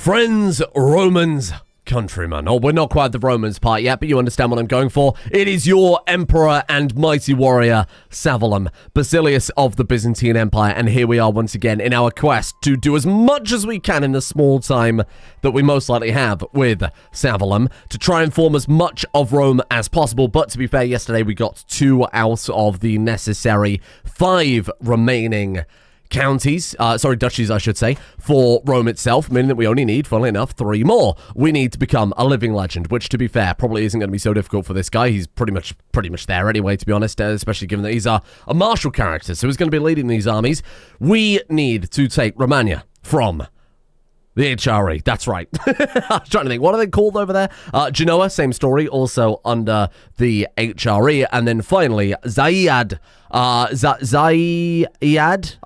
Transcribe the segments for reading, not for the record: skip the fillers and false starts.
Friends, Romans, countrymen. Oh, we're not quite the Romans part yet, but you understand what I'm going for. It is your emperor and mighty warrior, Savalum, Basilius of the Byzantine Empire, and here we are once again in our quest to do as much as we can in the small time that we most likely have with Savalum to try and form as much of Rome as possible. But to be fair, yesterday we got 2 out of the necessary 5 remaining duchies, I should say, for Rome itself, meaning that we only need, funnily enough, 3 more. We need to become a living legend, which, to be fair, probably isn't going to be so difficult for this guy. He's pretty much there anyway, to be honest, especially given that he's a martial character, so he's going to be leading these armies. We need to take Romagna from the HRE, that's right. I was trying to think, what are they called over there? Genoa, same story, also under the HRE. And then finally, Zayed, I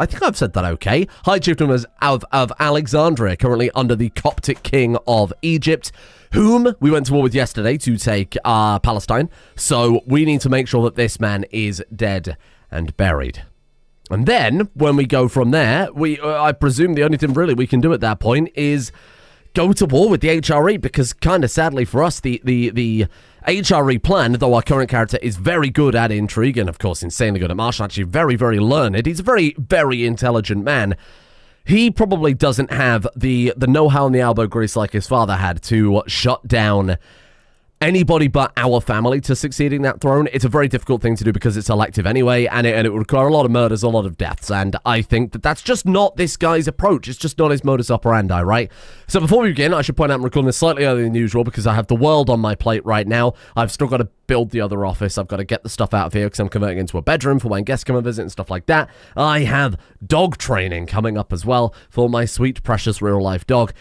think I've said that okay. High Chieftain of Alexandria, currently under the Coptic King of Egypt, whom we went to war with yesterday to take Palestine. So we need to make sure that this man is dead and buried. And then, when we go from there, I presume the only thing really we can do at that point is go to war with the HRE, because kind of sadly for us, the HRE plan, though our current character is very good at intrigue and, of course, insanely good at martial, actually very, very learned. He's a very, very intelligent man. He probably doesn't have the know-how and the elbow grease like his father had to shut down anybody but our family to succeeding that throne. It's a very difficult thing to do because it's elective anyway, and it would require a lot of murders, a lot of deaths, and I think that that's just not this guy's approach. It's just not his modus operandi, right? So before we begin, I should point out I'm recording this slightly earlier than usual because I have the world on my plate right now. I've still got to build the other office. I've got to get the stuff out of here because I'm converting into a bedroom for when guests come and visit and stuff like that. I have dog training coming up as well for my sweet, precious real-life dog.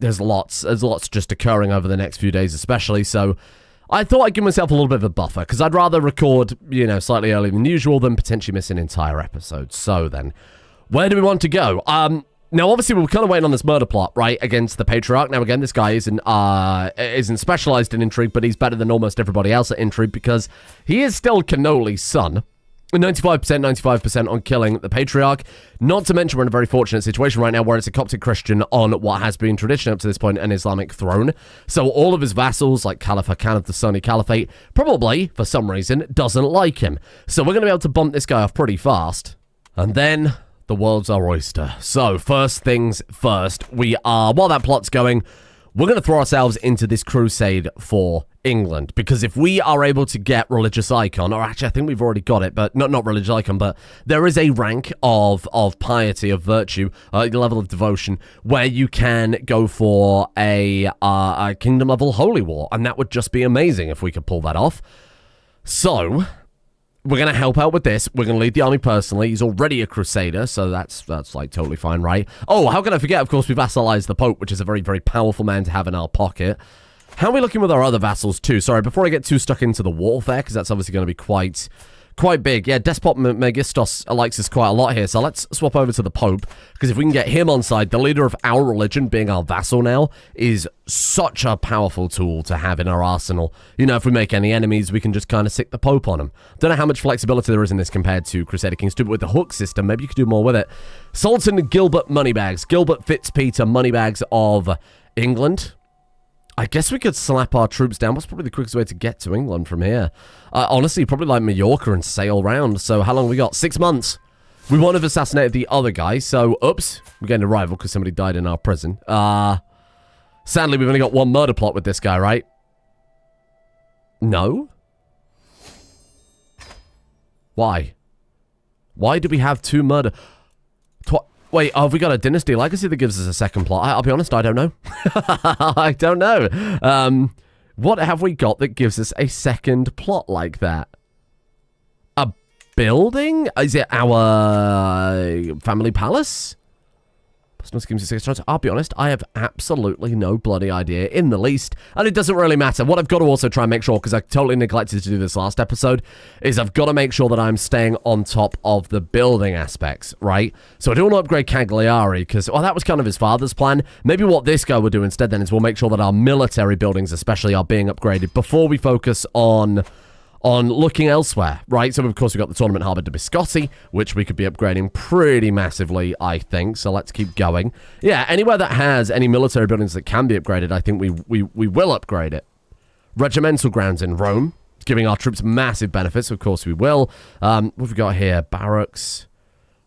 There's lots just occurring over the next few days especially, so I thought I'd give myself a little bit of a buffer, because I'd rather record, slightly earlier than usual than potentially miss an entire episode. So then, where do we want to go? Now, obviously, we're kind of waiting on this murder plot, right, against the Patriarch. Now, again, this guy isn't specialized in intrigue, but he's better than almost everybody else at intrigue, because he is still Cannoli's son. 95% on killing the Patriarch. Not to mention we're in a very fortunate situation right now where it's a Coptic Christian on what has been tradition up to this point an Islamic throne. So all of his vassals, like Caliph Hakan of the Sunni Caliphate, probably, for some reason, doesn't like him. So we're going to be able to bump this guy off pretty fast. And then the world's our oyster. So first things first, while that plot's going, we're going to throw ourselves into this crusade for England, because if we are able to get religious icon, or actually I think we've already got it, but not religious icon, but there is a rank of piety, of virtue, level of devotion, where you can go for a kingdom level holy war, and that would just be amazing if we could pull that off. So we're going to help out with this. We're going to lead the army personally. He's already a Crusader, so that's like totally fine, right? Oh, how can I forget? Of course, we vassalized the Pope, which is a very, very powerful man to have in our pocket. How are we looking with our other vassals too? Sorry, before I get too stuck into the warfare, because that's obviously going to be quite big. Yeah, Despot Megistos likes us quite a lot here, so let's swap over to the Pope, because if we can get him on side, the leader of our religion being our vassal now is such a powerful tool to have in our arsenal. If we make any enemies, we can just kind of sick the Pope on them. Don't know how much flexibility there is in this compared to Crusader Kings 2, but with the hook system, maybe you could do more with it. Sultan Gilbert Moneybags, Gilbert Fitzpeter Moneybags of England. I guess we could slap our troops down. What's probably the quickest way to get to England from here? Honestly, probably like Mallorca and sail round. So how long have we got? 6 months. We won't have assassinated the other guy. So, oops. We're getting a rival because somebody died in our prison. Sadly, we've only got 1 murder plot with this guy, right? No? Why? Why do we have 2 murder... Wait, have we got a dynasty legacy that gives us a second plot? I'll be honest, I don't know. I don't know. What have we got that gives us a second plot like that? A building? Is it our family palace? I'll be honest, I have absolutely no bloody idea in the least, and it doesn't really matter. What I've got to also try and make sure, because I totally neglected to do this last episode, is I've got to make sure that I'm staying on top of the building aspects, right? So I don't want to upgrade Cagliari, because, that was kind of his father's plan. Maybe what this guy will do instead then is we'll make sure that our military buildings especially are being upgraded before we focus on on looking elsewhere, right? So, of course, we've got the Tournament Harbour de Biscotti, which we could be upgrading pretty massively, I think. So let's keep going. Yeah, anywhere that has any military buildings that can be upgraded, I think we will upgrade it. Regimental grounds in Rome, giving our troops massive benefits. Of course, we will. What have we got here? Barracks,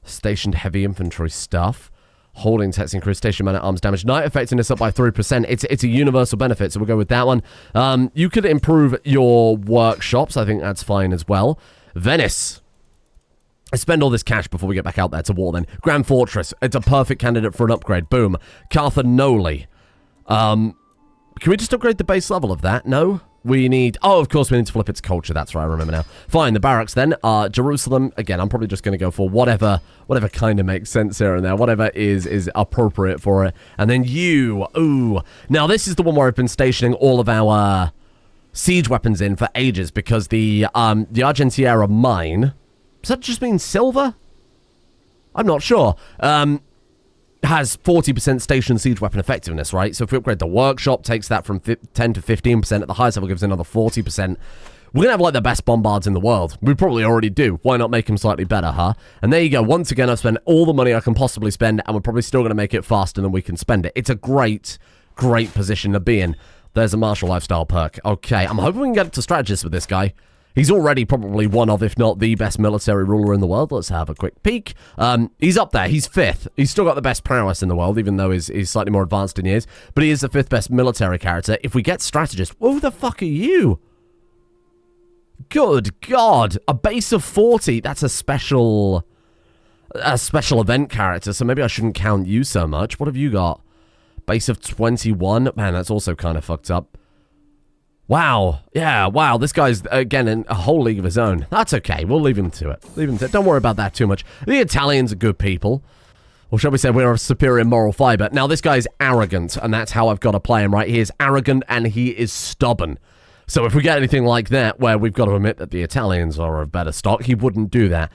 stationed heavy infantry stuff. Holding text increase, station man-at-arms damage. Night effectiveness up by 3%. It's a universal benefit, so we'll go with that one. You could improve your workshops. I think that's fine as well. Venice. I spend all this cash before we get back out there to war then. Grand Fortress. It's a perfect candidate for an upgrade. Boom. Carthanoli. Can we just upgrade the base level of that? No? We need... Oh, of course, we need to flip its culture. That's right, I remember now. Fine, the barracks then. Jerusalem. Again, I'm probably just going to go for whatever kind of makes sense here and there. Whatever is appropriate for it. And then you. Ooh. Now, this is the one where I've been stationing all of our siege weapons in for ages because the Argentiera mine... Does that just mean silver? I'm not sure. Has 40% station siege weapon effectiveness, right? So if we upgrade the workshop, takes that from 10 to 15%. At the highest level, gives another 40%. We're going to have, like, the best bombards in the world. We probably already do. Why not make them slightly better, huh? And there you go. Once again, I've spent all the money I can possibly spend, and we're probably still going to make it faster than we can spend it. It's a great position to be in. There's a martial lifestyle perk. Okay, I'm hoping we can get to strategist with this guy. He's already probably one of, if not the best military ruler in the world. Let's have a quick peek. He's up there. He's 5th. He's still got the best prowess in the world, even though he's slightly more advanced in years. But he is the 5th best military character. If we get strategist, who the fuck are you? Good God. A base of 40. That's a special event character, so maybe I shouldn't count you so much. What have you got? Base of 21. Man, that's also kind of fucked up. Wow. Yeah, wow. This guy's, again, in a whole league of his own. That's okay. We'll leave him to it. Leave him to it. Don't worry about that too much. The Italians are good people. Or shall we say we're a superior moral fiber. Now, this guy's arrogant, and that's how I've got to play him, right? He is arrogant, and he is stubborn. So if we get anything like that, where we've got to admit that the Italians are of better stock, he wouldn't do that.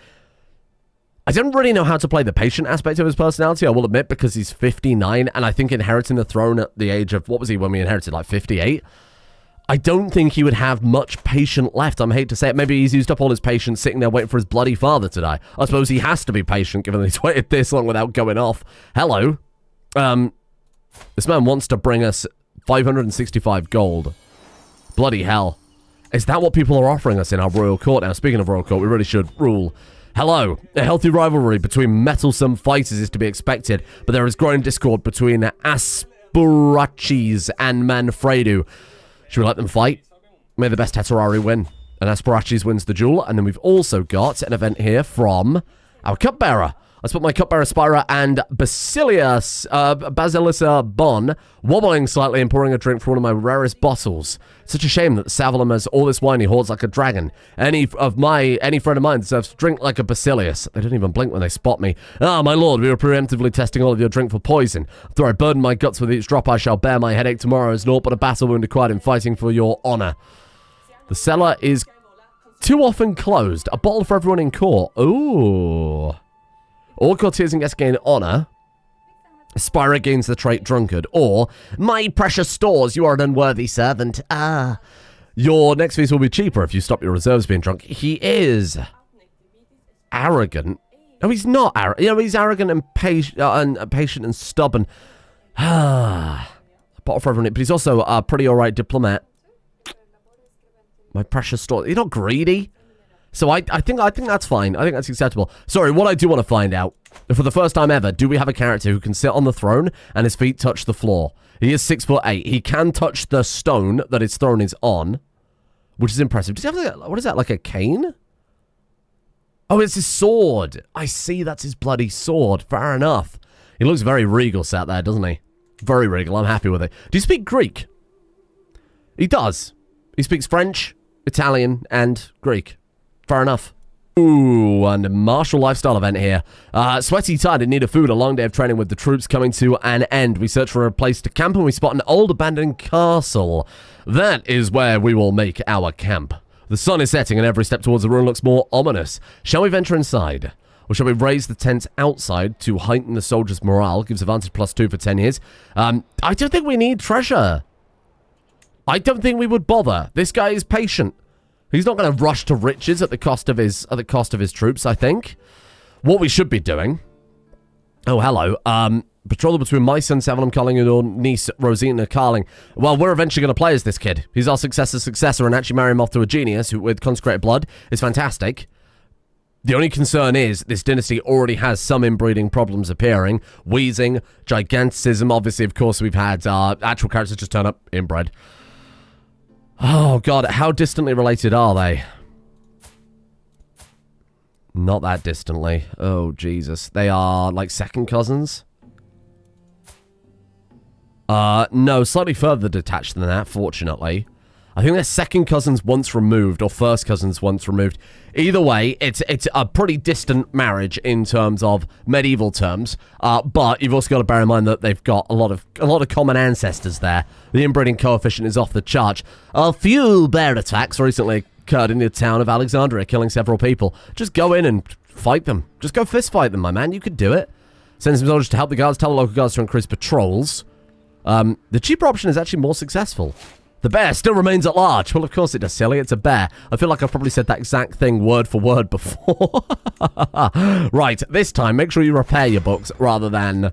I don't really know how to play the patient aspect of his personality, I will admit, because he's 59, and I think inheriting the throne at the age of, what was he when we inherited, like 58? I don't think he would have much patient left. I hate to say it. Maybe he's used up all his patience sitting there waiting for his bloody father to die. I suppose he has to be patient, given that he's waited this long without going off. Hello. This man wants to bring us 565 gold. Bloody hell. Is that what people are offering us in our royal court? Now, speaking of royal court, we really should rule. Hello. A healthy rivalry between mettlesome fighters is to be expected, but there is growing discord between Asparaches and Manfredo. Should we let them fight? May the best Teterari win. And Asparaches wins the duel. And then we've also got an event here from our cupbearer. Let's put my cupbearer Spira and Basilissa Bon wobbling slightly and pouring a drink from one of my rarest bottles. Such a shame that Savalum has all this wine he hoards like a dragon. Any friend of mine deserves to drink like a Basilius. They don't even blink when they spot me. Ah, my lord, we were preemptively testing all of your drink for poison. Though I burden my guts with each drop, I shall bear my headache tomorrow as naught but a battle wound acquired in fighting for your honor. The cellar is too often closed. A bottle for everyone in court. Ooh. All courtiers and guests gain honor. Spira gains the trait drunkard. Or, my precious stores, you are an unworthy servant. Ah. Your next feast will be cheaper if you stop your reserves being drunk. He is arrogant. No, he's not arrogant. You know, he's arrogant and patient and stubborn. Ah. A bottle for everyone. But he's also a pretty alright diplomat. My precious stores. He's not greedy. So I think that's fine. I think that's acceptable. Sorry, what I do want to find out, for the first time ever, do we have a character who can sit on the throne and his feet touch the floor? He is 6'8". He can touch the stone that his throne is on, which is impressive. Does he have, what is that, like a cane? Oh, it's his sword. I see, that's his bloody sword. Fair enough. He looks very regal sat there, doesn't he? Very regal. I'm happy with it. Do you speak Greek? He does. He speaks French, Italian, and Greek. Fair enough. Ooh, and a martial lifestyle event here. Sweaty, tired, in need of food. A long day of training with the troops coming to an end. We search for a place to camp and we spot an old abandoned castle. That is where we will make our camp. The sun is setting and every step towards the ruin looks more ominous. Shall we venture inside? Or shall we raise the tents outside to heighten the soldiers' morale? Gives advantage +2 for 10 years. I don't think we need treasure. I don't think we would bother. This guy is patient. He's not going to rush to riches at the cost of his troops, I think. What we should be doing... Oh, hello. Betrothal between my son, Savalum Karling, and your niece, Rosina Karling. Well, we're eventually going to play as this kid. He's our successor's successor, and actually marry him off to a genius who, with consecrated blood is fantastic. The only concern is this dynasty already has some inbreeding problems appearing. Wheezing, giganticism. Obviously, of course, we've had actual characters just turn up inbred. Oh, God. How distantly related are they? Not that distantly. Oh, Jesus. They are, like, second cousins? No, slightly further detached than that, fortunately. I think they're second cousins once removed, or first cousins once removed. Either way, it's a pretty distant marriage in terms of medieval terms. But you've also got to bear in mind that they've got a lot of common ancestors there. The inbreeding coefficient is off the chart. A few bear attacks recently occurred in the town of Alexandria, killing several people. Just go in and fight them. Just go fist fight them, my man. You could do it. Send some soldiers to help the guards. Tell the local guards to increase patrols. The cheaper option is actually more successful. The bear still remains at large. Well, of course it does, silly. It's a bear. I feel like I've probably said that exact thing word for word before. Right, this time, make sure you repair your books rather than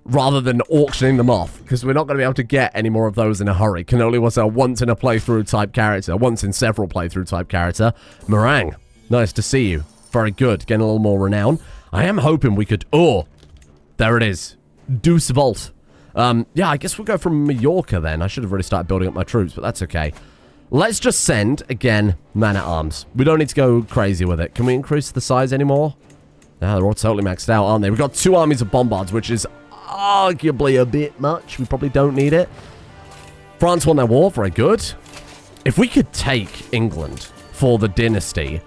auctioning them off, because we're not going to be able to get any more of those in a hurry. Cannoli was a once in a playthrough type character, once in several playthrough type character. Meringue, nice to see you. Very good, getting a little more renown. I am hoping we could... Oh, there it is. Deus Vult. Yeah, I guess we'll go from Mallorca then. I should have really started building up my troops, but that's okay. Let's just send, again, man-at-arms. We don't need to go crazy with it. Can we increase the size anymore? No, they're all totally maxed out, aren't they? We've got 2 armies of bombards, which is arguably a bit much. We probably don't need it. France won their war. Very good. If we could take England for the dynasty,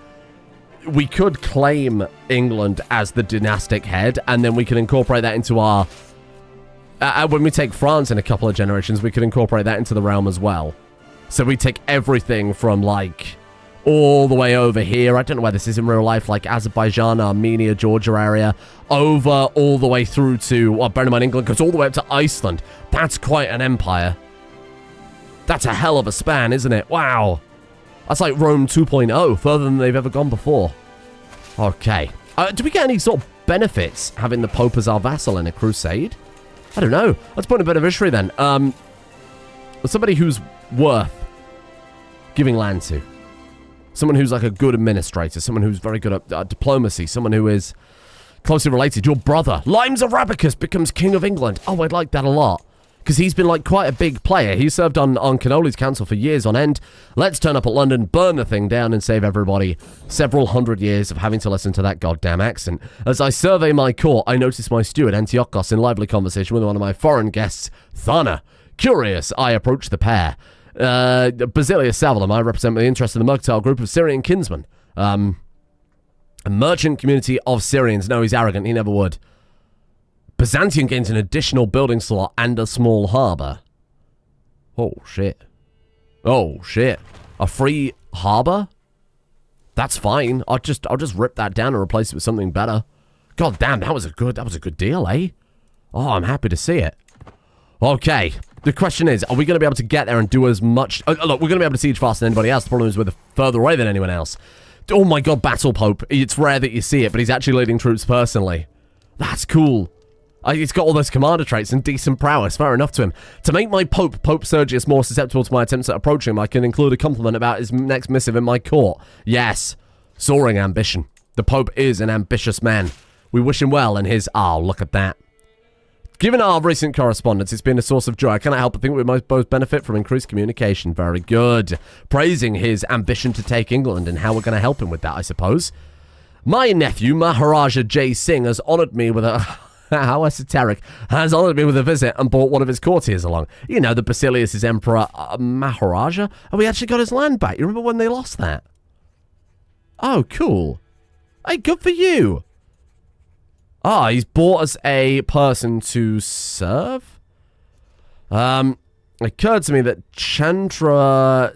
we could claim England as the dynastic head, and then we can incorporate that into our... when we take France in a couple of generations, we could incorporate that into the realm as well. So we take everything from, like, all the way over here. I don't know where this is in real life, like Azerbaijan, Armenia, Georgia area, over all the way through to, well, bear in mind, England goes all the way up to Iceland. That's quite an empire. That's a hell of a span, isn't it? Wow. That's like Rome 2.0, further than they've ever gone before. Okay. Do we get any sort of benefits having the Pope as our vassal in a crusade? I don't know. Let's put in a bit of history then. Somebody who's worth giving land to. Someone who's like a good administrator. Someone who's very good at diplomacy. Someone who is closely related. Your brother, Limes Arabicus, becomes King of England. Oh, I'd like that a lot. Because he's been like quite a big player. He served on Cannoli's council for years on end. Let's turn up at London, burn the thing down, and save everybody several hundred years of having to listen to that goddamn accent. As I survey my court, I notice my steward, Antiochos, in lively conversation with one of my foreign guests, Thana. Curious, I approach the pair. Basilius Savalum, I represent the interest of the mercantile group of Syrian kinsmen. A merchant community of Syrians. No, he's arrogant. He never would. Byzantium gains an additional building slot and a small harbour. Oh, shit. Oh, shit. A free harbour? That's fine. I'll just rip that down and replace it with something better. God damn, that was a good deal, eh? Oh, I'm happy to see it. Okay. The question is, are we going to be able to get there and do as much... look, we're going to be able to siege faster than anybody else. The problem is we're further away than anyone else. Oh my god, Battle Pope. It's rare that you see it, but he's actually leading troops personally. That's cool. He's got all those commander traits and decent prowess. Fair enough to him. To make my Pope Sergius more susceptible to my attempts at approaching him, I can include a compliment about his next missive in my court. Yes. Soaring ambition. The Pope is an ambitious man. We wish him well in his... Oh, look at that. Given our recent correspondence, it's been a source of joy. I cannot help but think we might both benefit from increased communication. Very good. Praising his ambition to take England and how we're going to help him with that, I suppose. My nephew, Maharaja Jai Singh, has honoured me with a... How esoteric. Has honoured me with a visit and brought one of his courtiers along. You know, the Basilius' emperor, Maharaja. Oh, we actually got his land back. You remember when they lost that? Oh, cool. Hey, good for you. Ah, he's bought us a person to serve? It occurred to me that Chandra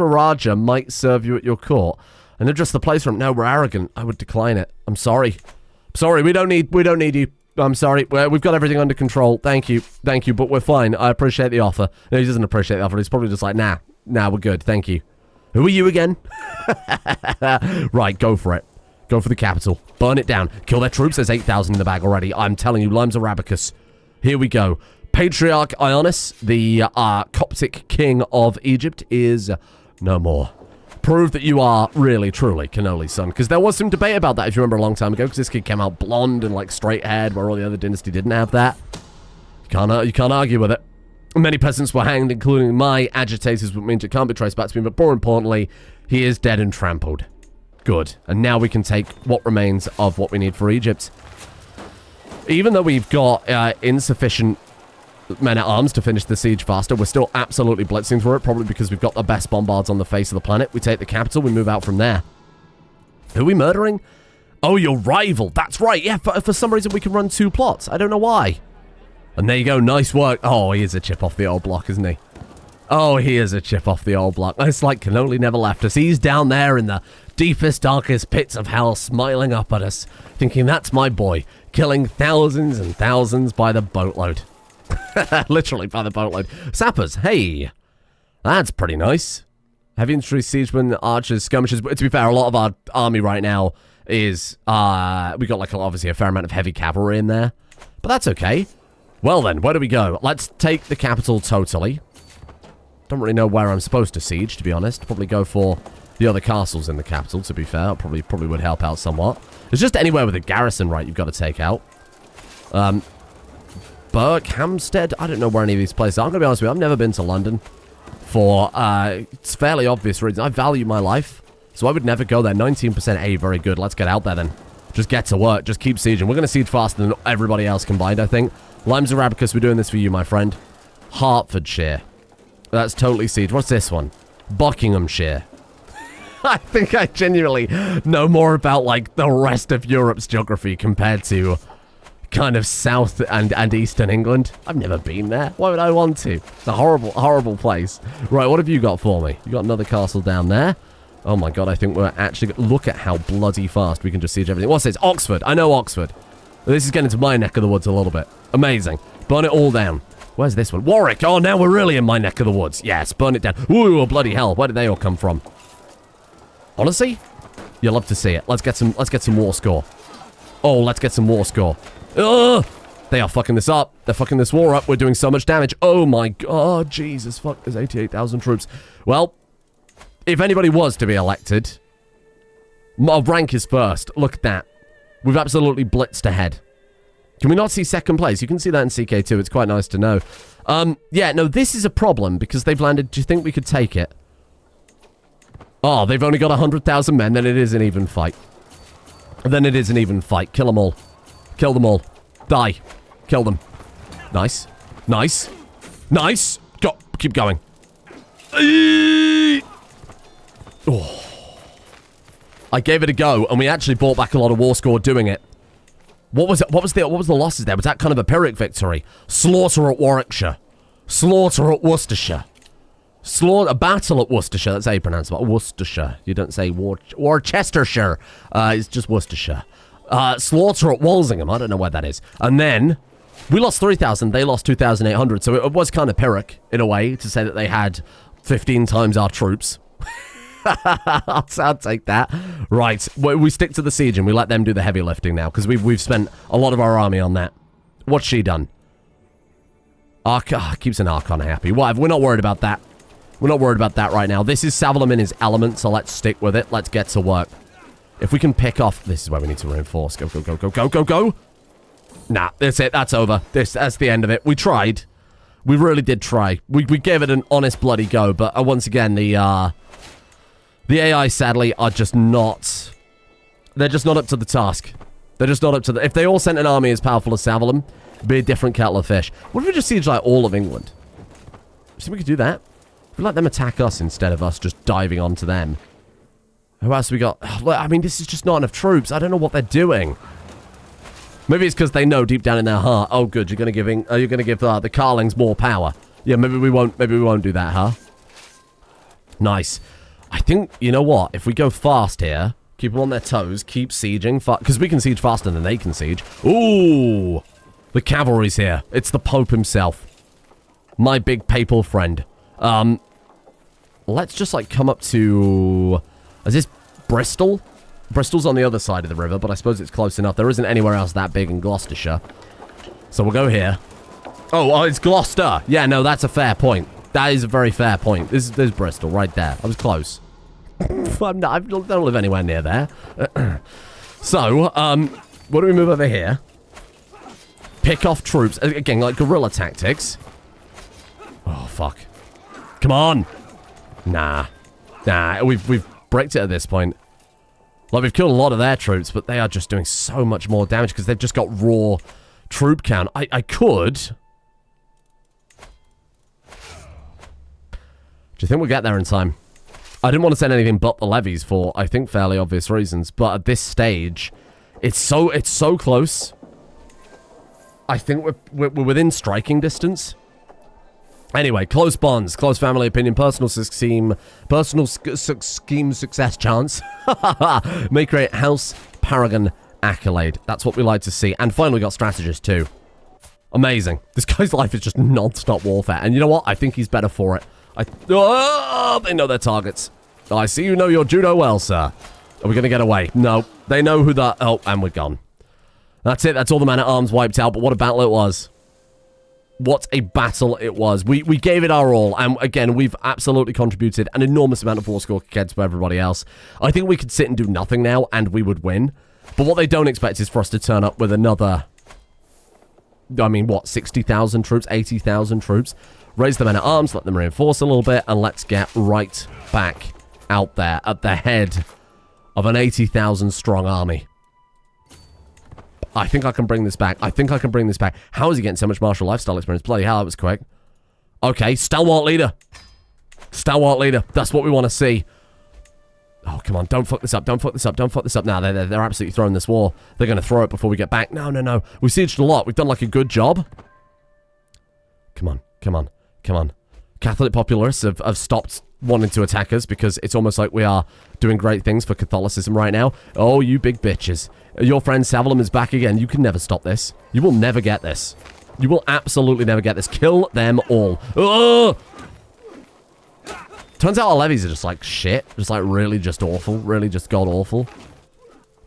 Raja might serve you at your court. And address the place for him. No, we're arrogant. I would decline it. I'm sorry. Sorry, we don't need you. I'm sorry. We've got everything under control. Thank you, but we're fine. I appreciate the offer. No, he doesn't appreciate the offer. He's probably just like, nah, we're good. Thank you. Who are you again? Right, go for it. Go for the capital. Burn it down. Kill their troops. There's 8,000 in the bag already. I'm telling you, Limes Arabicus. Here we go. Patriarch Ionis, the Coptic king of Egypt, is no more. Prove that you are really, truly Cannoli's son. Because there was some debate about that, if you remember, a long time ago. Because this kid came out blonde and, like, straight haired, where all the other dynasty didn't have that. You can't argue with it. Many peasants were hanged, including my agitators, which means it can't be traced back to me. But more importantly, he is dead and trampled. Good. And now we can take what remains of what we need for Egypt. Even though we've got insufficient men-at-arms to finish the siege faster, we're still absolutely blitzing through it, probably because we've got the best bombards on the face of the planet. We take the capital, we move out from there. Who are we murdering? Oh, your rival. That's right. Yeah, for some reason we can run 2 plots. I don't know why. And there you go. Nice work. Oh, he is a chip off the old block, isn't he? Oh, he is a chip off the old block. It's like Cannoli never left us. He's down there in the deepest, darkest pits of hell, smiling up at us, thinking, that's my boy, killing thousands and thousands by the boatload. Literally by the boatload. Sappers, hey. That's pretty nice. Heavy infantry, siegemen, archers, skirmishers. To be fair, a lot of our army right now is, we got like obviously a fair amount of heavy cavalry in there. But that's okay. Well then, where do we go? Let's take the capital totally. Don't really know where I'm supposed to siege, to be honest. Probably go for the other castles in the capital, to be fair. Probably would help out somewhat. It's just anywhere with a garrison, right, you've got to take out. Burke, Hampstead, I don't know where any of these places are. I'm going to be honest with you, I've never been to London for it's fairly obvious reasons. I value my life, so I would never go there. 19% A, very good. Let's get out there then. Just get to work. Just keep sieging. We're going to siege faster than everybody else combined, I think. Limes Arabicus, we're doing this for you, my friend. Hertfordshire. That's totally siege. What's this one? Buckinghamshire. I think I genuinely know more about, like, the rest of Europe's geography compared to kind of south and eastern England. I've never been there. Why would I want to? It's a horrible, horrible place. Right, what have you got for me? You got another castle down there. Oh my god, I think we're actually... Look at how bloody fast we can just siege everything. What's this? Oxford. I know Oxford. This is getting to my neck of the woods a little bit. Amazing. Burn it all down. Where's this one? Warwick. Oh, now we're really in my neck of the woods. Yes, burn it down. Ooh, bloody hell. Where did they all come from? Honestly, you'll love to see it. Let's get some war score. Oh, let's get some war score. Ugh! They are fucking this up. They're fucking this war up. We're doing so much damage. Oh my god, Jesus fuck. There's 88,000 troops. Well, if anybody was to be elected, my rank is first. Look at that. We've absolutely blitzed ahead. Can we not see second place? You can see that in CK2. It's quite nice to know. Yeah, no, this is a problem because they've landed. Do you think we could take it? Oh, they've only got 100,000 men. Then it is an even fight. Then it is an even fight. Kill them all. Kill them all. Die. Kill them. Nice. Nice. Nice. Go. Keep going. Oh. I gave it a go, and we actually brought back a lot of war score doing it. What was it? What was the losses there? Was that kind of a Pyrrhic victory? Slaughter at Warwickshire. Slaughter at Worcestershire. A battle at Worcestershire. That's how you pronounce it. Worcestershire. You don't say Worcestershire. It's just Worcestershire. Slaughter at Walsingham. I don't know where that is. And then we lost 3,000. They lost 2,800. So it was kind of Pyrrhic in a way to say that they had 15 times our troops. I'll take that. Right, we stick to the siege and we let them do the heavy lifting now because we've spent a lot of our army on that. What's she done? Keeps an Archon happy. Whatever, we're not worried about that. We're not worried about that right now. This is Savalum in his element, so let's stick with it. Let's get to work. If we can pick off... This is where we need to reinforce. Go, go, go, go, go, go, go. Nah, that's it. That's over. That's the end of it. We tried. We really did try. We gave it an honest bloody go, but once again, the AI, sadly, are just not... They're just not up to the task. They're just not up to the... If they all sent an army as powerful as Savalum, it'd be a different kettle of fish. What if we just siege, like, all of England? You think we could do that? If we let them attack us instead of us just diving onto them. Who else we got? I mean, this is just not enough troops. I don't know what they're doing. Maybe it's because they know deep down in their heart, oh, good, you're going to give the Karlings more power. Yeah, maybe we won't do that, huh? Nice. I think, you know what? If we go fast here, keep them on their toes, keep sieging, because we can siege faster than they can siege. Ooh! The cavalry's here. It's the Pope himself. My big papal friend. let's just, like, come up to... Is this Bristol? Bristol's on the other side of the river, but I suppose it's close enough. There isn't anywhere else that big in Gloucestershire. So we'll go here. Oh, it's Gloucester. Yeah, no, that's a fair point. That is a very fair point. There's Bristol right there. I was close. I don't live anywhere near there. So, what do we move over here? Pick off troops. Again, like guerrilla tactics. Oh, fuck. Come on. Nah. We've bricked it at this point. Like, we've killed a lot of their troops, but they are just doing so much more damage because they've just got raw troop count. I could... Do you think we'll get there in time? I didn't want to send anything but the levies for, I think, fairly obvious reasons. But at this stage, it's so close. I think we're within striking distance. Anyway, close bonds, close family opinion, personal scheme success chance. May create house paragon accolade. That's what we like to see. And finally, we got strategist too. Amazing. This guy's life is just non-stop warfare. And you know what? I think he's better for it. They know their targets. I see you know your judo well, sir. Are we going to get away? No. They know who that... Oh, and we're gone. That's it. That's all the man-at-arms wiped out. But what a battle it was. What a battle it was. We gave it our all. And again, we've absolutely contributed an enormous amount of war score compared to everybody else. I think we could sit and do nothing now and we would win. But what they don't expect is for us to turn up with another... I mean, what? 60,000 troops? 80,000 troops? Raise the men-at-arms, let them reinforce a little bit, and let's get right back out there at the head of an 80,000 strong army. I think I can bring this back. How is he getting so much martial lifestyle experience? Bloody hell, that was quick. Okay, stalwart leader. That's what we want to see. Oh, come on, don't fuck this up. Now, they're absolutely throwing this war. They're going to throw it before we get back. No. We sieged a lot. We've done, like, a good job. Come on. Catholic populace have stopped wanting to attack us because it's almost like we are doing great things for Catholicism right now. Oh, you big bitches. Your friend Savalum is back again. You can never stop this. You will never get this. You will absolutely never get this. Kill them all. Oh! Turns out our levies are just like shit. Just like really just awful. Really just god-awful.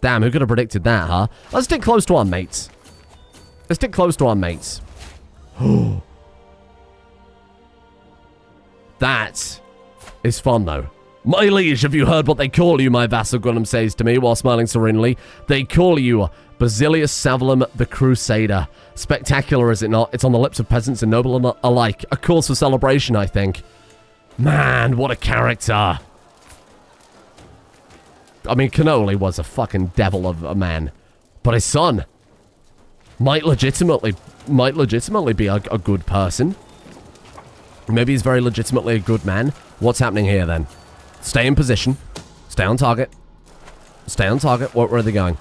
Damn, who could have predicted that, huh? Let's stick close to our mates. That is fun, though. My liege, have you heard what they call you, my vassal Gunham says to me while smiling serenely. They call you Basilius Savalum the Crusader. Spectacular, is it not? It's on the lips of peasants and noble alike. A cause for celebration, I think. Man, what a character. I mean, Cannoli was a fucking devil of a man. But his son might legitimately be a good person. Maybe he's very legitimately a good man. What's happening here, then? Stay in position. Stay on target. Where are they going?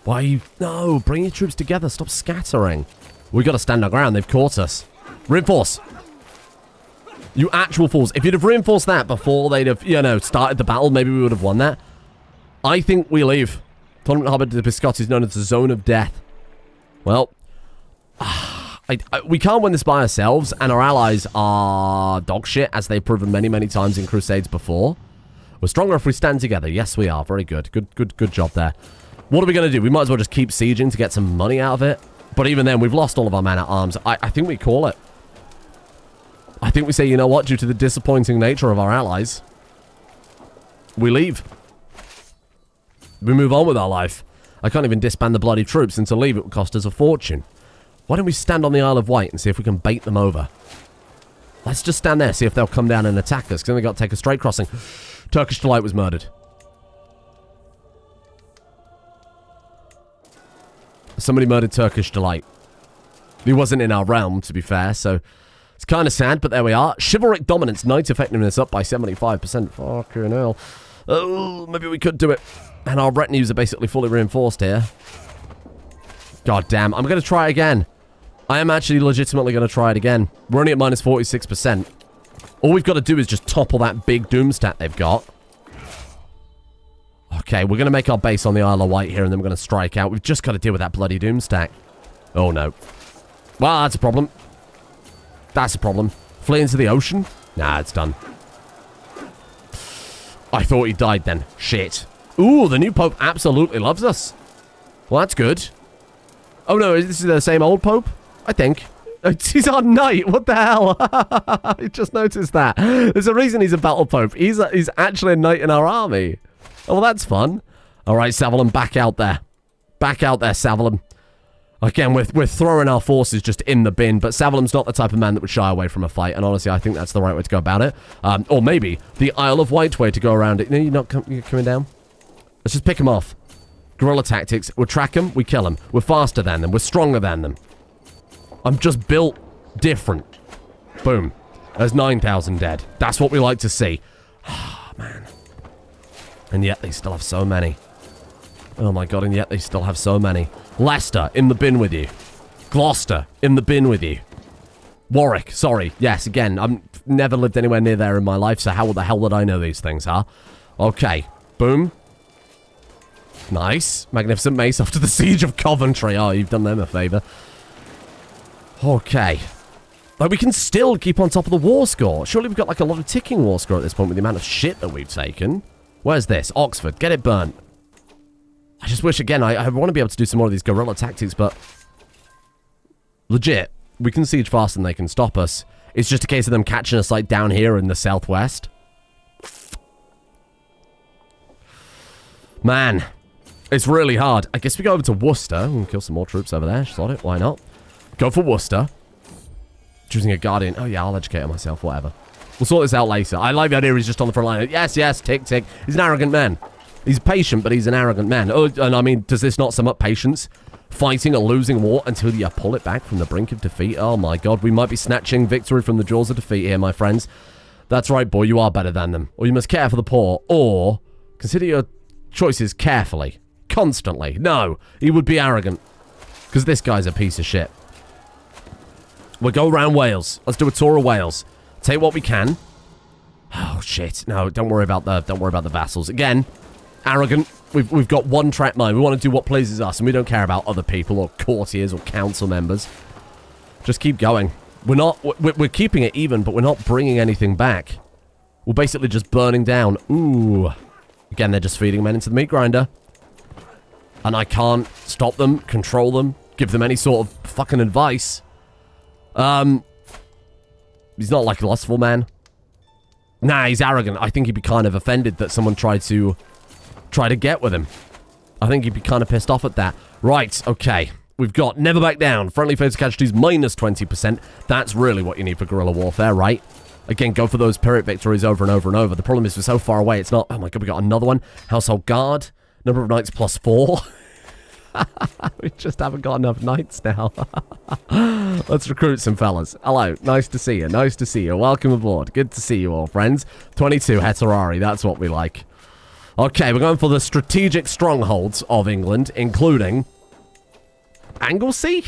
Why are you... No, bring your troops together. Stop scattering. We got to stand our ground. They've caught us. Reinforce. You actual fools. If you'd have reinforced that before they'd have, started the battle, maybe we would have won that. I think we leave. Tournament Harbour de Biscotti is known as the Zone of Death. Well... we can't win this by ourselves, and our allies are dog shit, as they've proven many, many times in Crusades before. We're stronger if we stand together. Yes, we are. Very good. Good job there. What are we going to do? We might as well just keep sieging to get some money out of it. But even then, we've lost all of our man-at-arms. I think we call it. I think we say, you know what? Due to the disappointing nature of our allies, we leave. We move on with our life. I can't even disband the bloody troops, and to leave it would cost us a fortune. Why don't we stand on the Isle of Wight and see if we can bait them over? Let's just stand there, see if they'll come down and attack us, because then we've got to take a straight crossing. Turkish Delight was murdered. Somebody murdered Turkish Delight. He wasn't in our realm, to be fair, so it's kind of sad, but there we are. Chivalric Dominance, Knight effectiveness up by 75%. Fucking hell. Oh, maybe we could do it. And our retinues are basically fully reinforced here. God damn, I'm going to try again. I am actually legitimately going to try it again. We're only at minus 46%. All we've got to do is just topple that big doom stat they've got. Okay, we're going to make our base on the Isle of Wight here, and then we're going to strike out. We've just got to deal with that bloody doom stack. Oh, no. Well, that's a problem. Flee into the ocean? Nah, it's done. I thought he died then. Shit. Ooh, the new Pope absolutely loves us. Well, that's good. Oh, no, this is the same old Pope? I think. He's our knight. What the hell? I just noticed that. There's a reason he's a battle Pope. He's actually a knight in our army. Oh, well, that's fun. All right, Savalon, back out there. Back out there, Savalon. Again, we're throwing our forces just in the bin, but Savalon's not the type of man that would shy away from a fight, and honestly, I think that's the right way to go about it. Or maybe the Isle of Wight way to go around it. No, you're coming down? Let's just pick him off. Guerrilla tactics. We'll track them, we kill them. We're faster than them. We're stronger than them. I'm just built different. Boom. There's 9,000 dead. That's what we like to see. Ah, man. And yet they still have so many. Oh my god, and yet they still have so many. Leicester, in the bin with you. Gloucester, in the bin with you. Warwick, sorry. Yes, again, I've never lived anywhere near there in my life, so how the hell would I know these things, huh? Okay. Boom. Nice. Magnificent mace after the siege of Coventry. Oh, you've done them a favour. Okay. Like, we can still keep on top of the war score. Surely we've got, like, a lot of ticking war score at this point with the amount of shit that we've taken. Where's this? Oxford. Get it burnt. I just wish, again, I want to be able to do some more of these guerrilla tactics, but... legit, we can siege faster than they can stop us. It's just a case of them catching us, like, down here in the southwest. Man. It's really hard. I guess we go over to Worcester and kill some more troops over there. Sod it. Why not? Go for Worcester. Choosing a guardian. Oh, yeah, I'll educate myself. Whatever. We'll sort this out later. I like the idea he's just on the front line. Yes, yes, tick, tick. He's an arrogant man. He's patient, but he's an arrogant man. Oh, and I mean, does this not sum up patience? Fighting a losing war until you pull it back from the brink of defeat. Oh, my God. We might be snatching victory from the jaws of defeat here, my friends. That's right, boy. You are better than them. Or you must care for the poor. Or consider your choices carefully. Constantly. No, he would be arrogant. Because this guy's a piece of shit. We'll go around Wales. Let's do a tour of Wales. Take what we can. Oh, shit. No, don't worry about the vassals. Again, arrogant. We've got one track mind. We want to do what pleases us, and we don't care about other people or courtiers or council members. Just keep going. We're keeping it even, but we're not bringing anything back. We're basically just burning down. Ooh. Again, they're just feeding men into the meat grinder. And I can't stop them, control them, give them any sort of fucking advice. He's not like a lustful man. Nah, he's arrogant. I think he'd be kind of offended that someone tried to get with him. I think he'd be kind of pissed off at that. Right, okay. We've got never back down. Friendly phase casualties minus 20%. That's really what you need for guerrilla warfare, right? Again, go for those Pyrrhic victories over and over and over. The problem is we're so far away, it's not... oh my god, we got another one. Household Guard. Number of knights plus 4. We just haven't got enough knights now. Let's recruit some fellas. Hello. Nice to see you. Nice to see you. Welcome aboard. Good to see you all, friends. 22 Heterari. That's what we like. Okay, we're going for the strategic strongholds of England, including... Anglesey?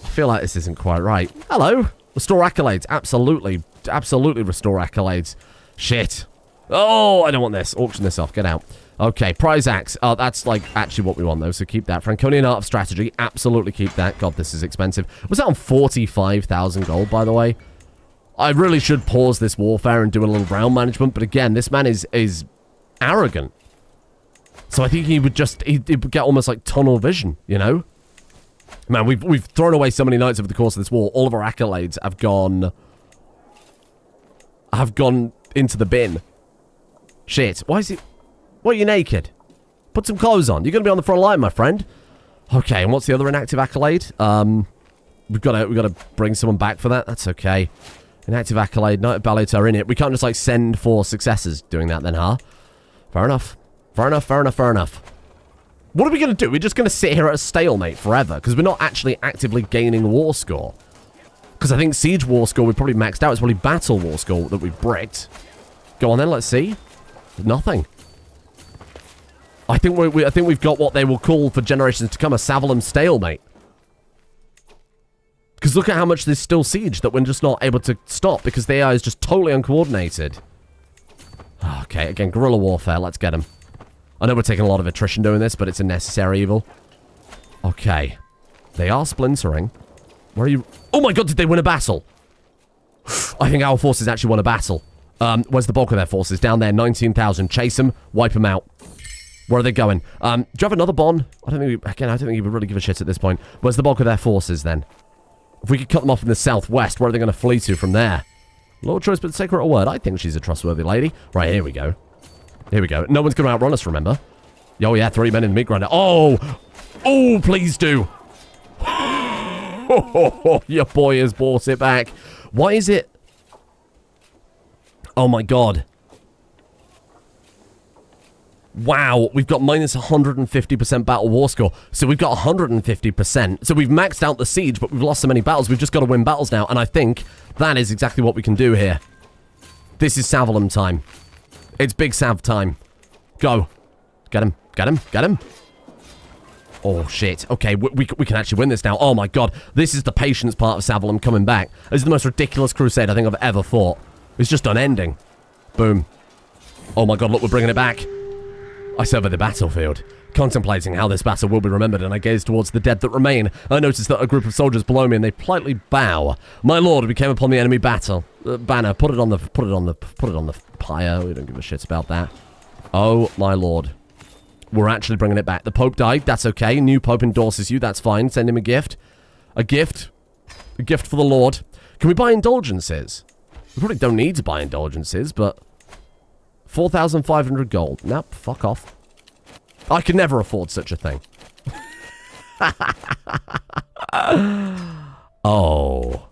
I feel like this isn't quite right. Hello. Restore accolades. Absolutely. Absolutely restore accolades. Shit. Oh, I don't want this. Auction this off. Get out. Okay, prize axe. Oh, that's like actually what we want though, so keep that. Franconian art of strategy. Absolutely keep that. God, this is expensive. Was that on 45,000 gold, by the way? I really should pause this warfare and do a little round management, but again, this man is arrogant. So I think he would he'd get almost like tunnel vision, you know? Man, we've thrown away so many knights over the course of this war. All of our accolades have gone into the bin. Shit. Why are you naked? Put some clothes on. You're going to be on the front line, my friend. Okay, and what's the other inactive accolade? We've got to bring someone back for that. That's okay. Inactive accolade. Knight of Ballet are in it. We can't just, like, send 4 successors doing that then, huh? Fair enough. Fair enough, fair enough, fair enough. What are we going to do? We're just going to sit here at a stalemate forever because we're not actually actively gaining war score. Because I think siege war score we've probably maxed out. It's probably battle war score that we've bricked. Go on then, let's see. Nothing. I think we've got what they will call for generations to come a Savalon stalemate. Because look at how much there's still siege that we're just not able to stop because the AI is just totally uncoordinated. Okay, again, guerrilla warfare. Let's get them. I know we're taking a lot of attrition doing this, but it's a necessary evil. Okay. They are splintering. Where are you? Oh my god, did they win a battle? I think our forces actually won a battle. Where's the bulk of their forces? Down there, 19,000. Chase them, wipe them out. Where are they going? Do you have another Bond? I don't think you would really give a shit at this point. Where's the bulk of their forces, then? If we could cut them off in the southwest, where are they going to flee to from there? Lord choice, but sacred a word. I think she's a trustworthy lady. Right, here we go. Here we go. No one's going to outrun us, remember? Oh, yeah, 3 men in the meat grinder. Oh! Oh, please do! Your boy has brought it back. Why is it... Oh, my God. Wow, we've got minus 150% battle war score. So we've got 150%. So we've maxed out the siege, but we've lost so many battles. We've just got to win battles now. And I think that is exactly what we can do here. This is Savalum time. It's Big Sav time. Go. Get him. Get him. Get him. Oh, shit. Okay, we can actually win this now. Oh, my God. This is the patience part of Savalum coming back. This is the most ridiculous crusade I think I've ever fought. It's just unending. Boom. Oh, my God. Look, we're bringing it back. I survey the battlefield, contemplating how this battle will be remembered, and I gaze towards the dead that remain. I notice that a group of soldiers below me, and they politely bow. My lord, we came upon the enemy banner. Put it on the pyre. We don't give a shit about that. Oh my lord, we're actually bringing it back. The Pope died. That's okay. New Pope endorses you. That's fine. Send him a gift. A gift for the Lord. Can we buy indulgences? We probably don't need to buy indulgences, but 4,500 gold. Nope, fuck off. I could never afford such a thing. Oh.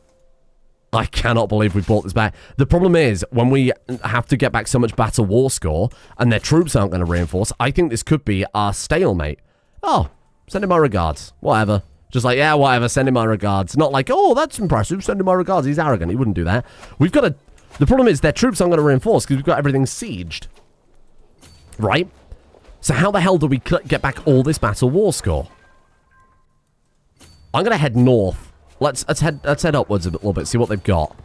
I cannot believe we bought this back. The problem is, when we have to get back so much battle war score, and their troops aren't going to reinforce, I think this could be our stalemate. Oh, send him my regards. Whatever. Just like, yeah, whatever, send him my regards. Not like, oh, that's impressive, send him my regards. He's arrogant. He wouldn't do that. We've got to... The problem is their troops aren't going to reinforce because we've got everything sieged. Right? So how the hell do we get back all this battle war score? I'm going to head north. Let's head upwards a little bit, see what they've got.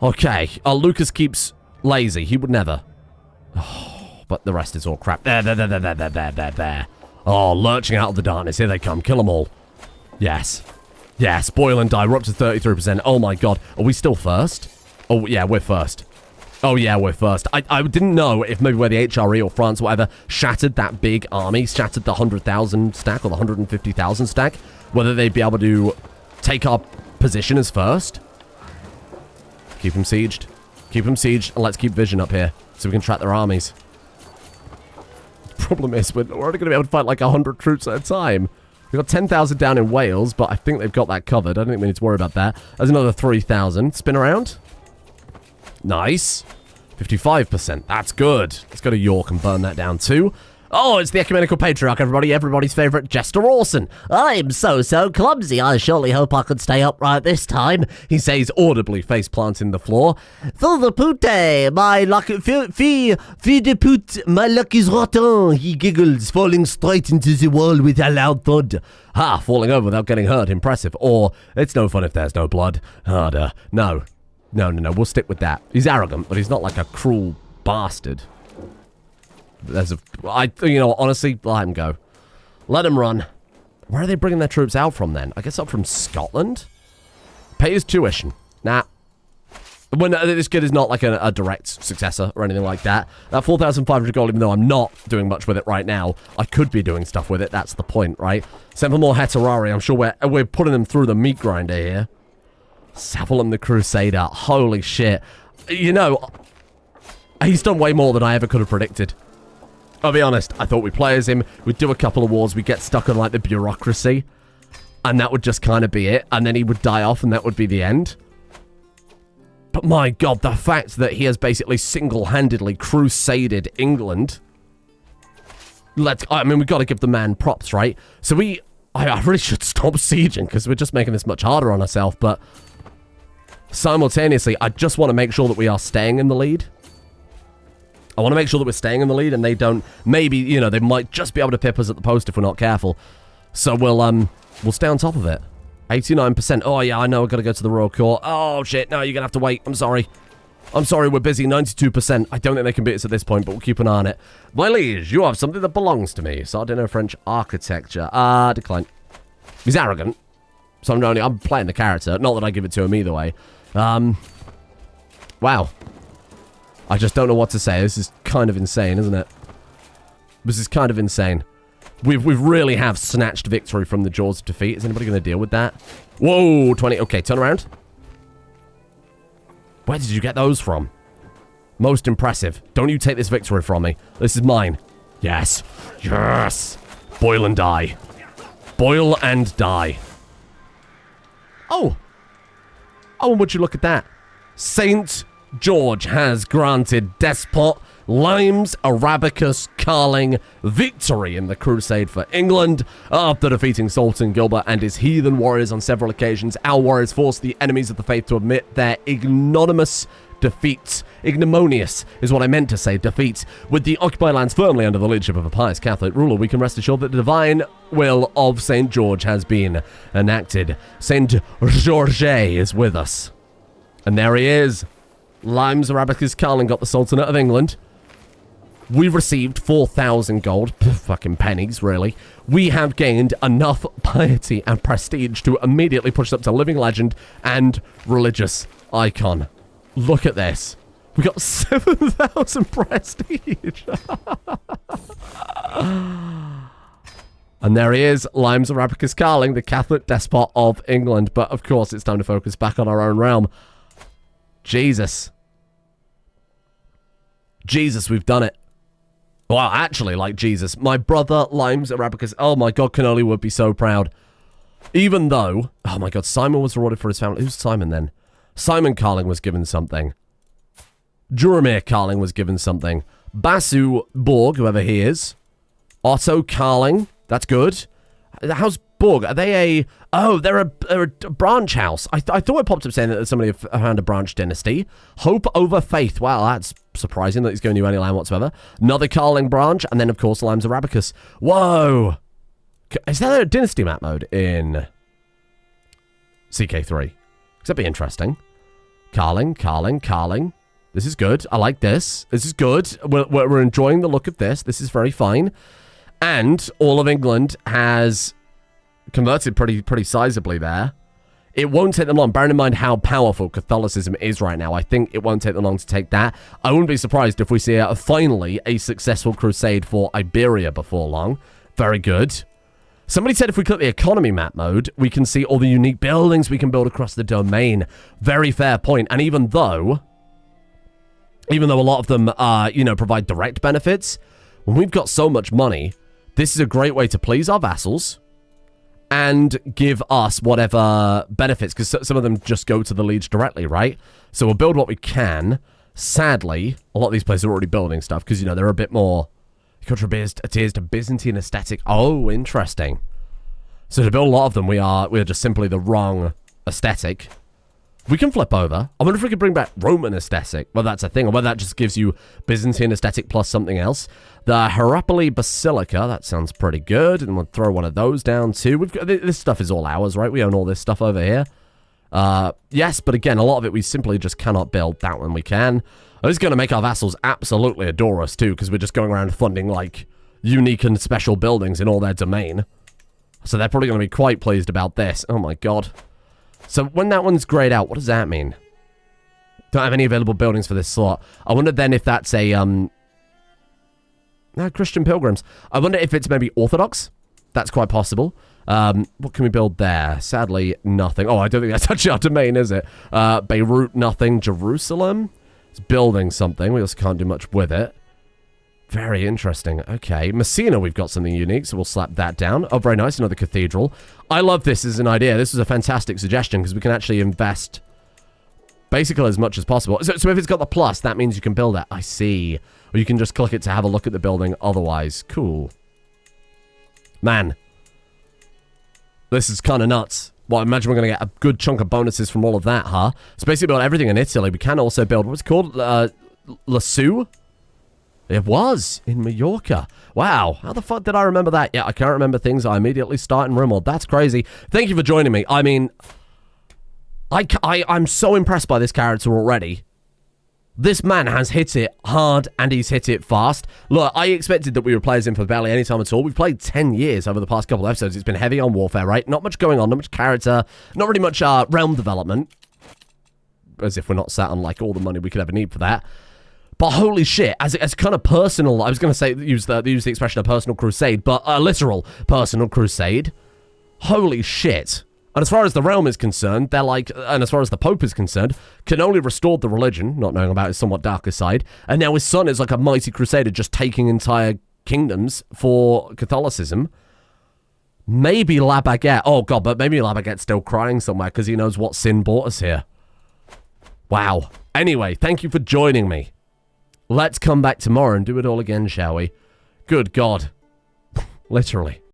Okay. Lucas keeps lazy. He would never. Oh, but the rest is all crap. There. Oh, lurching out of the darkness. Here they come. Kill them all. Yes. Yes, boil and die. We're up to 33%. Oh my god. Are we still first? Oh, yeah, we're first. Oh, yeah, we're first. I didn't know if maybe where the HRE or France or whatever shattered that big army, shattered the 100,000 stack or the 150,000 stack, whether they'd be able to take our position as first. Keep them sieged. Keep them sieged, and let's keep vision up here so we can track their armies. The problem is, we're only going to be able to fight like 100 troops at a time. We've got 10,000 down in Wales, but I think they've got that covered. I don't think we need to worry about that. There's another 3,000. Spin around. Nice. 55%. That's good. Let's go to York and burn that down too. Oh, it's the Ecumenical Patriarch, everybody. Everybody's favourite, Jester Orson. I'm so clumsy. I surely hope I can stay upright this time, he says, audibly face-planting the floor. Fill the pute, my lucky... Fille de pute, my luck is rotten, he giggles, falling straight into the wall with a loud thud. Ha, falling over without getting hurt. Impressive. Or, it's no fun if there's no blood. Harder. No. No. We'll stick with that. He's arrogant, but he's not like a cruel bastard. Honestly, let him go. Let him run. Where are they bringing their troops out from then? I guess up from Scotland? Pay his tuition. Nah. When this kid is not like a direct successor or anything like that. That 4,500 gold, even though I'm not doing much with it right now, I could be doing stuff with it. That's the point, right? Send for more Heterari. I'm sure we're putting them through the meat grinder here. Savalum the Crusader. Holy shit. You know, he's done way more than I ever could have predicted. I'll be honest, I thought we'd play as him, we'd do a couple of wars, we'd get stuck on, like, the bureaucracy, and that would just kind of be it, and then he would die off, and that would be the end. But my god, the fact that he has basically single-handedly crusaded England... we've got to give the man props, right? So I really should stop sieging, because we're just making this much harder on ourselves, but... simultaneously, I just want to make sure that we are staying in the lead. I want to make sure that we're staying in the lead and they don't... Maybe, they might just be able to pip us at the post if we're not careful. So we'll stay on top of it. 89%. Oh, yeah, I know. I've got to go to the Royal Court. Oh, shit. No, you're going to have to wait. I'm sorry. We're busy. 92%. I don't think they can beat us at this point, but we'll keep an eye on it. My liege, you have something that belongs to me. Sardino French architecture. Decline. He's arrogant. So I'm playing the character. Not that I give it to him either way. Wow. I just don't know what to say. This is kind of insane, isn't it? This is kind of insane. We've really have snatched victory from the jaws of defeat. Is anybody going to deal with that? Whoa, 20. Okay, turn around. Where did you get those from? Most impressive. Don't you take this victory from me. This is mine. Yes. Yes. Boil and die. Boil and die. Oh. Oh, and would you look at that? Saint George has granted Despot Limes Arabicus Karling victory in the crusade for England. After defeating Sultan Gilbert and his heathen warriors on several occasions, our warriors forced the enemies of the faith to admit their ignominious defeats. Ignominious is what I meant to say, defeats. With the occupied lands firmly under the leadership of a pious Catholic ruler, we can rest assured that the divine will of St. George has been enacted. St. George is with us. And there he is. Limes Arabicus Karling got the Sultanate of England. We received 4,000 gold. Fucking pennies, really. We have gained enough piety and prestige to immediately push up to living legend and religious icon. Look at this. We got 7,000 prestige. And there he is, Limes Arabicus Karling, the Catholic despot of England. But of course, it's time to focus back on our own realm. Jesus. Jesus, we've done it. Well, actually, like Jesus. My brother, Limes Arabicus. Oh my God, Cannoli would be so proud. Even though, oh my God, Simon was rewarded for his family. Who's Simon then? Simon Karling was given something. Juromir Karling was given something. Basu Borg, whoever he is. Otto Karling. That's good. How's Borg? Are they a... Oh, they're a branch house. I thought it popped up saying that there's somebody around a branch dynasty. Hope over faith. Wow, that's surprising that he's giving you any land whatsoever. Another Karling branch. And then, of course, Limes Arabicus. Whoa! Is there a dynasty map mode in CK3? Because that'd be interesting. Karling. This is good. I like this. This is good. We're enjoying the look of this. This is very fine. And all of England has converted pretty sizably there. It won't take them long. Bearing in mind how powerful Catholicism is right now, I think it won't take them long to take that. I wouldn't be surprised if we see finally a successful crusade for Iberia before long. Very good. Somebody said if we click the economy map mode, we can see all the unique buildings we can build across the domain. Very fair point. And even though a lot of them, provide direct benefits, when we've got so much money, this is a great way to please our vassals and give us whatever benefits, because some of them just go to the liege directly, right? So we'll build what we can. Sadly, a lot of these places are already building stuff because, they're a bit more... adheres to Byzantine aesthetic. Oh, interesting. So to build a lot of them, we're just simply the wrong aesthetic. We can flip over. I wonder if we could bring back Roman aesthetic. Well, that's a thing. Or whether that just gives you Byzantine aesthetic plus something else. The Heraclea Basilica. That sounds pretty good. And we'll throw one of those down too. We've got, this stuff is all ours, right? We own all this stuff over here. Yes, but again, a lot of it we simply just cannot build. That one we can. This is going to make our vassals absolutely adore us too, because we're just going around funding like unique and special buildings in all their domain. So they're probably going to be quite pleased about this. Oh my God. So when that one's grayed out, what does that mean? Don't have any available buildings for this slot. I wonder then if that's a, no, Christian pilgrims. I wonder if it's maybe Orthodox. That's quite possible. What can we build there? Sadly, nothing. Oh, I don't think that's actually our domain, is it? Beirut, nothing. Jerusalem? It's building something. We also can't do much with it. Very interesting. Okay. Messina, we've got something unique, so we'll slap that down. Oh, very nice. Another cathedral. I love this as an idea. This was a fantastic suggestion because we can actually invest basically as much as possible. So if it's got the plus, that means you can build it. I see. Or you can just click it to have a look at the building otherwise. Cool. Man. This is kind of nuts. Well, I imagine we're going to get a good chunk of bonuses from all of that, huh? So basically build everything in Italy. We can also build, what's it called? Lasso? It was in Mallorca. Wow. How the fuck did I remember that? Yeah, I can't remember things. I immediately start in Rimworld. That's crazy. Thank you for joining me. I mean, I'm so impressed by this character already. This man has hit it hard and he's hit it fast. Look, I expected that we would play as him for barely any time at all. We've played 10 years over the past couple of episodes. It's been heavy on warfare, right? Not much going on, not much character, not really much realm development. as if we're not sat on, like, all the money we could ever need for that. But holy shit, as kind of personal, I was going to say, use the expression a personal crusade, but a literal personal crusade. Holy shit. And as far as the realm is concerned, they're like, and as far as the Pope is concerned, can only restored the religion, not knowing about his somewhat darker side, and now his son is like a mighty crusader just taking entire kingdoms for Catholicism. Maybe La Baguette, oh god, but maybe La Baguette's still crying somewhere because he knows what sin brought us here. Wow. Anyway, thank you for joining me. Let's come back tomorrow and do it all again, shall we? Good God. Literally.